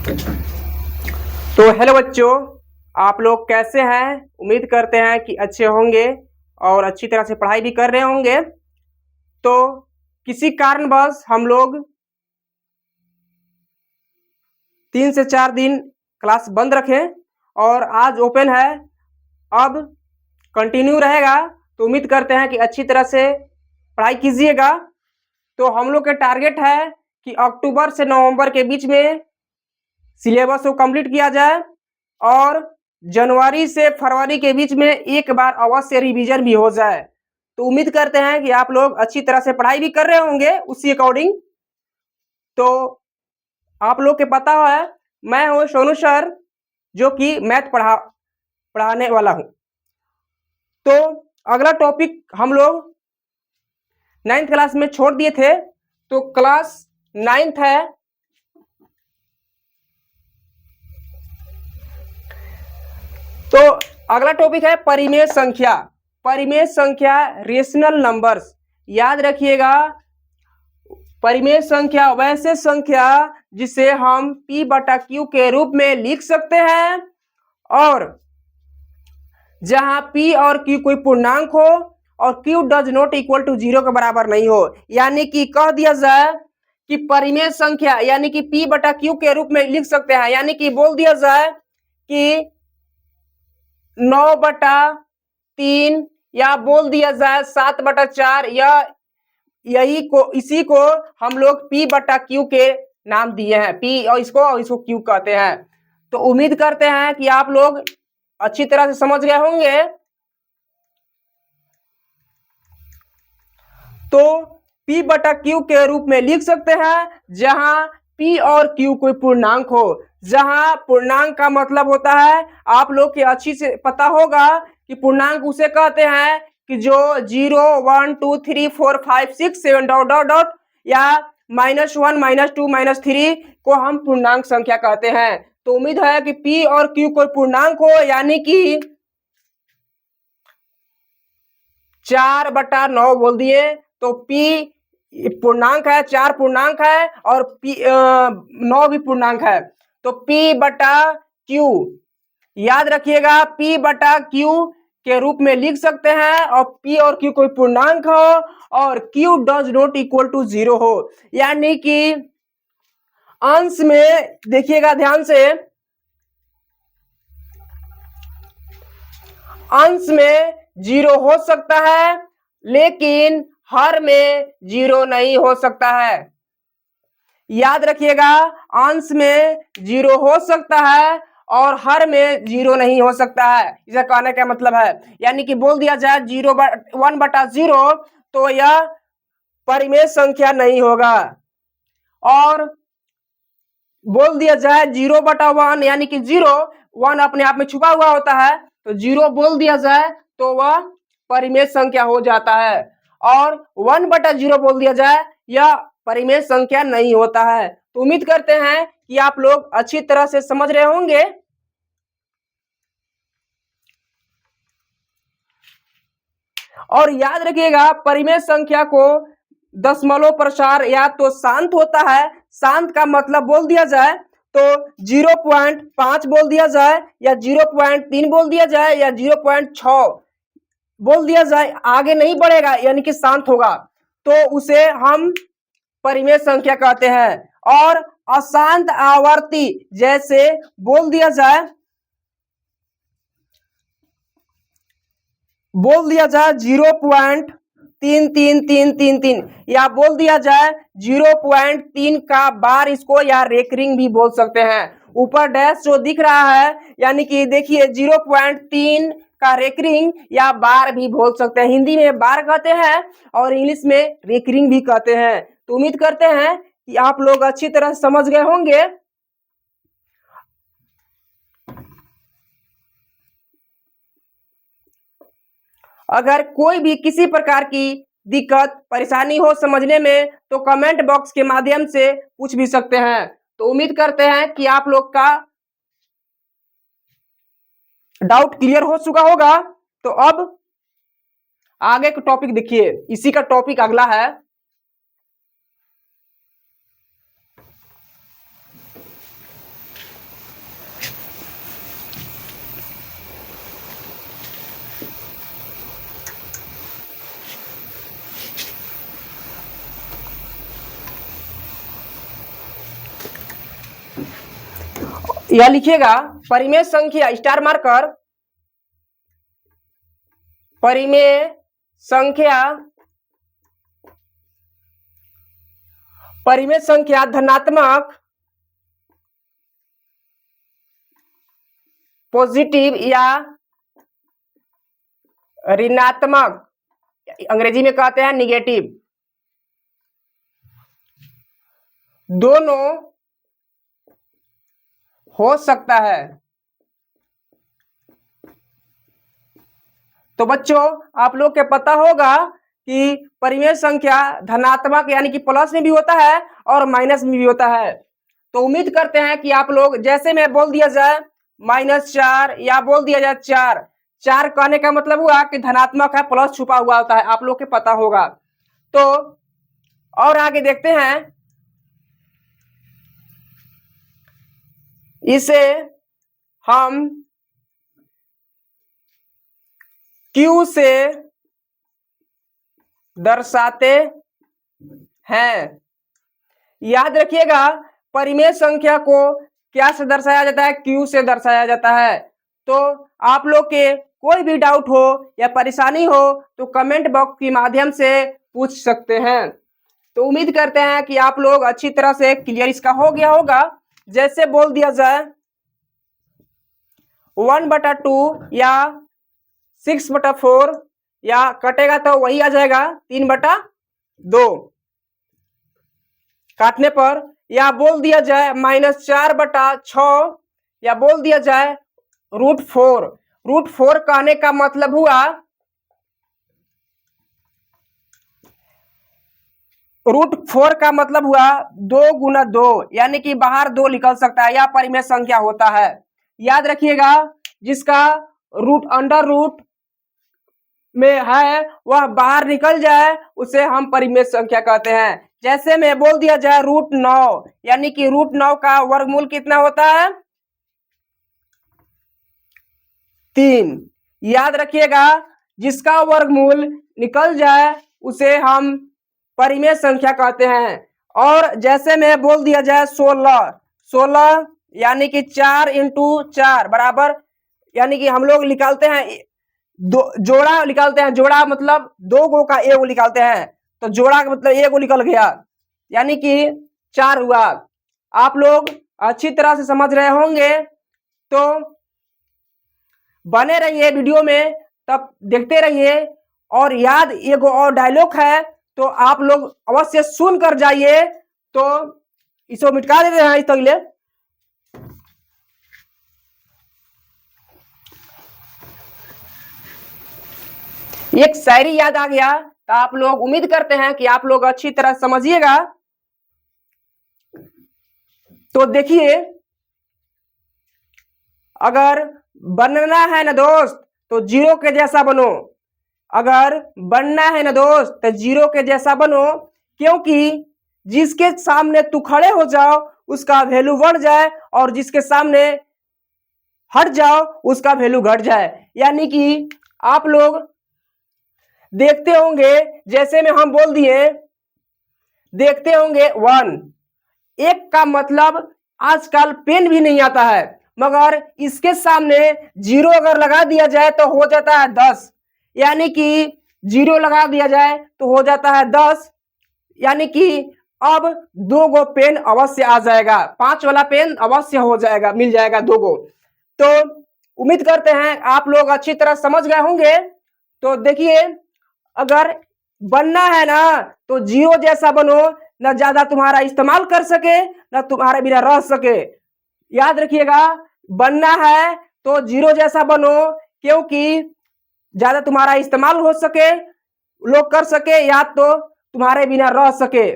तो हेलो बच्चों, आप लोग कैसे हैं? उम्मीद करते हैं कि अच्छे होंगे और अच्छी तरह से पढ़ाई भी कर रहे होंगे। तो किसी कारणवश हम लोग 3 से 4 दिन क्लास बंद रखें और आज ओपन है, अब कंटिन्यू रहेगा। तो उम्मीद करते हैं कि अच्छी तरह से पढ़ाई कीजिएगा। तो हम लोग के टारगेट है कि अक्टूबर से नवंबर के बीच में सिलेबस को कंप्लीट किया जाए और जनवरी से फरवरी के बीच में एक बार अवश्य रिवीजन भी हो जाए। तो उम्मीद करते हैं कि आप लोग अच्छी तरह से पढ़ाई भी कर रहे होंगे उसी अकॉर्डिंग। तो आप लोग के पता है, मैं हूँ सोनू सर, जो कि मैथ पढ़ाने वाला हूँ। तो अगला टॉपिक हम लोग 9th क्लास में छोड़ दिए थे, तो क्लास 9th है। तो अगला टॉपिक है परिमेय संख्या। परिमेय संख्या रेशनल नंबर्स। याद रखिएगा, परिमेय संख्या वैसे संख्या जिसे हम P बटा Q के रूप में लिख सकते हैं और जहां P और Q कोई पूर्णांक हो और Q does not equal to 0 के बराबर नहीं हो। यानी कि कह दिया जाए कि परिमेय संख्या यानी कि P बटा Q के रूप में लिख सकते हैं। यानी कि बोल दिया जाए कि 9/3 या बोल दिया जाए 7/4, या इसी को हम लोग P बटा Q के नाम दिए हैं। P और इसको Q कहते हैं। तो उम्मीद करते हैं कि आप लोग अच्छी तरह से समझ गए होंगे। तो P बटा Q के रूप में लिख सकते हैं जहां P और Q कोई पूर्णांक हो। जहां पूर्णांक का मतलब होता है, आप लोग के अच्छी से पता होगा कि पूर्णांक उसे कहते हैं कि जो 0, 1, 2, 3, 4, 5, 6, 7 डॉट डॉट डॉट या -1, -2, -3 को हम पूर्णांक संख्या कहते हैं। तो उम्मीद है कि P और Q कोई पूर्णांक हो, यानी कि 4/9 बोल दिए। तो P पूर्णांक है, 4 पूर्णांक है और 9 भी पूर्णांक है। तो P बटा Q, याद रखिएगा, P बटा Q के रूप में लिख सकते हैं और P और Q कोई पूर्णांक हो और Q does not equal to 0 हो। यानी कि अंश में देखिएगा ध्यान से, अंश में 0 हो सकता है लेकिन हर में 0 नहीं हो सकता है। याद रखिएगा, अंश में 0 हो सकता है और हर में 0 नहीं हो सकता है। इसे कहने का मतलब है, यानी कि बोल दिया जाए 1/0 तो यह परिमेय संख्या नहीं होगा। और बोल दिया जाए 0/1 यानी कि 0, 1 अपने आप में छुपा हुआ होता है, तो 0 बोल दिया जाए तो वह परिमेय संख्या हो जाता है। और 1/0 बोल दिया जाए, यह परिमेय संख्या नहीं होता है। तो उम्मीद करते हैं कि आप लोग अच्छी तरह से समझ रहे होंगे। और याद रखिएगा, परिमेय संख्या को दशमलव प्रसार या तो शांत होता है, शांत का मतलब बोल दिया जाए तो 0.5 बोल दिया जाए या 0.3 बोल दिया जाए या 0.6 बोल दिया जाए, आगे नहीं बढ़ेगा यानी कि शांत होगा, तो उसे हम परिमेय संख्या कहते हैं। और अशांत आवर्ती जैसे बोल दिया जाए 0.33333 या बोल दिया जाए 0.3 का बार, इसको या रेकरिंग भी बोल सकते हैं। ऊपर डैश जो दिख रहा है, यानी कि देखिए 0.3 का रेकरिंग या बार भी बोल सकते हैं। हिंदी में बार कहते हैं और इंग्लिश में रेकरिंग भी कहते हैं। तो उम्मीद करते हैं कि आप लोग अच्छी तरह समझ गए होंगे। अगर कोई भी किसी प्रकार की दिक्कत परेशानी हो समझने में, तो कमेंट बॉक्स के माध्यम से पूछ भी सकते हैं। तो उम्मीद करते हैं कि आप लोग का डाउट क्लियर हो चुका होगा। तो अब आगे का टॉपिक देखिए, इसी का टॉपिक अगला है यह लिखिएगा परिमेय संख्या स्टार मार्कर, परिमेय संख्या धनात्मक, पॉजिटिव या ऋणात्मक, अंग्रेजी में कहते हैं निगेटिव, दोनों हो सकता है। तो बच्चों आप लोग के पता होगा कि परिमेय संख्या धनात्मक यानी कि प्लस में भी होता है और माइनस में भी होता है। तो उम्मीद करते हैं कि आप लोग, जैसे मैं बोल दिया जाए -4 या बोल दिया जाए 4, 4 कहने का मतलब हुआ कि धनात्मक है, प्लस छुपा हुआ होता है, आप लोग के पता होगा। तो और आगे देखते हैं, इसे हम Q से दर्शाते हैं। याद रखिएगा परिमेय संख्या को क्या से दर्शाया जाता है? Q से दर्शाया जाता है। तो आप लोग के कोई भी डाउट हो या परेशानी हो तो कमेंट बॉक्स के माध्यम से पूछ सकते हैं। तो उम्मीद करते हैं कि आप लोग अच्छी तरह से क्लियर इसका हो गया होगा। जैसे बोल दिया जाए 1/2 या 6/4 या कटेगा तो वही आ जाएगा 3/2 काटने पर, या बोल दिया जाए -4/6 या बोल दिया जाए √4। √4 कहने का मतलब हुआ √4 का मतलब हुआ 2 × 2 यानी कि बाहर 2 निकल सकता है, यह परिमेय संख्या होता है। याद रखिएगा जिसका अंडर रूट में है वह बाहर निकल जाए उसे हम परिमेय संख्या कहते हैं। जैसे में बोल दिया जाए √9 यानी कि √9 का वर्गमूल कितना होता है? 3। याद रखिएगा जिसका वर्गमूल निकल जाए उसे हम परिमेय संख्या कहते हैं। और जैसे में बोल दिया जाए 16 यानी कि 4 × 4 बराबर, यानी कि हम लोग निकालते हैं जोड़ा निकालते हैं, जोड़ा मतलब 2 गो का एगो निकालते हैं, तो जोड़ा का मतलब एगो निकल गया यानी कि 4 हुआ। आप लोग अच्छी तरह से समझ रहे होंगे तो बने रहिए वीडियो में, तब देखते रहिए। और याद एगो और डायलॉग है तो आप लोग अवश्य सुन कर जाइए। तो इसको मिटा देते हैं तो एक शायरी याद आ गया, तो आप लोग उम्मीद करते हैं कि आप लोग अच्छी तरह समझिएगा। तो देखिए, अगर बनना है ना दोस्त तो 0 के जैसा बनो, अगर बनना है ना दोस्त तो 0 के जैसा बनो, क्योंकि जिसके सामने तू खड़े हो जाओ उसका वैल्यू बढ़ जाए और जिसके सामने हट जाओ उसका वैल्यू घट जाए। यानी कि आप लोग देखते होंगे, जैसे में हम बोल दिए, देखते होंगे 1, 1 का मतलब आजकल पेन भी नहीं आता है, मगर इसके सामने 0 अगर लगा दिया जाए तो हो जाता है 10, यानी कि 0 लगा दिया जाए तो हो जाता है 10, यानी कि अब 2 गो पेन अवश्य आ जाएगा, 5 वाला पेन अवश्य हो जाएगा, मिल जाएगा 2 गो। तो उम्मीद करते हैं आप लोग अच्छी तरह समझ गए होंगे। तो देखिए, अगर बनना है ना तो 0 जैसा बनो, ना ज्यादा तुम्हारा इस्तेमाल कर सके ना तुम्हारे बिना रह सके। याद रखिएगा बनना है तो 0 जैसा बनो, क्योंकि ज्यादा तुम्हारा इस्तेमाल हो सके, लोग कर सके, या तो तुम्हारे बिना रह सके,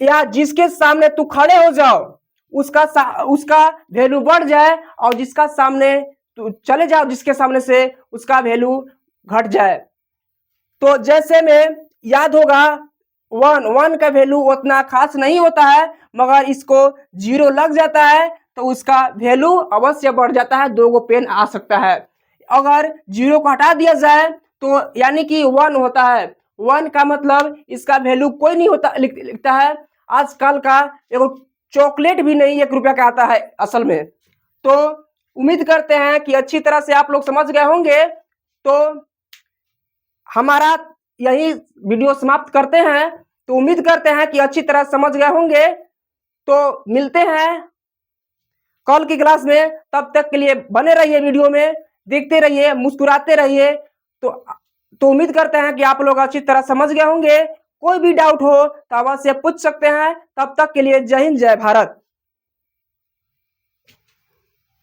या जिसके सामने तू खड़े हो जाओ उसका वैल्यू बढ़ जाए और जिसका सामने तू चले जाओ जिसके सामने से उसका वैल्यू घट जाए। तो जैसे में याद होगा 1 का वैल्यू उतना खास नहीं होता है, मगर इसको 0 लग जाता है तो उसका वैल्यू अवश्य बढ़ जाता है, 2 गो पेन आ सकता है। अगर 0 को हटा दिया जाए तो यानी कि 1 होता है, 1 का मतलब इसका वैल्यू कोई नहीं होता लिखता है। आजकल का एगो चॉकलेट भी नहीं 1 रुपया का आता है असल में। तो उम्मीद करते हैं कि अच्छी तरह से आप लोग समझ गए होंगे। तो हमारा यही वीडियो समाप्त करते हैं। तो उम्मीद करते हैं कि अच्छी तरह समझ गए होंगे। तो मिलते हैं कल की क्लास में, तब तक के लिए बने रहिए, वीडियो में देखते रहिए, मुस्कुराते रहिए। तो उम्मीद करते हैं कि आप लोग अच्छी तरह समझ गए होंगे। कोई भी डाउट हो तो अवश्य पूछ सकते हैं। तब तक के लिए जय हिंद, जय भारत।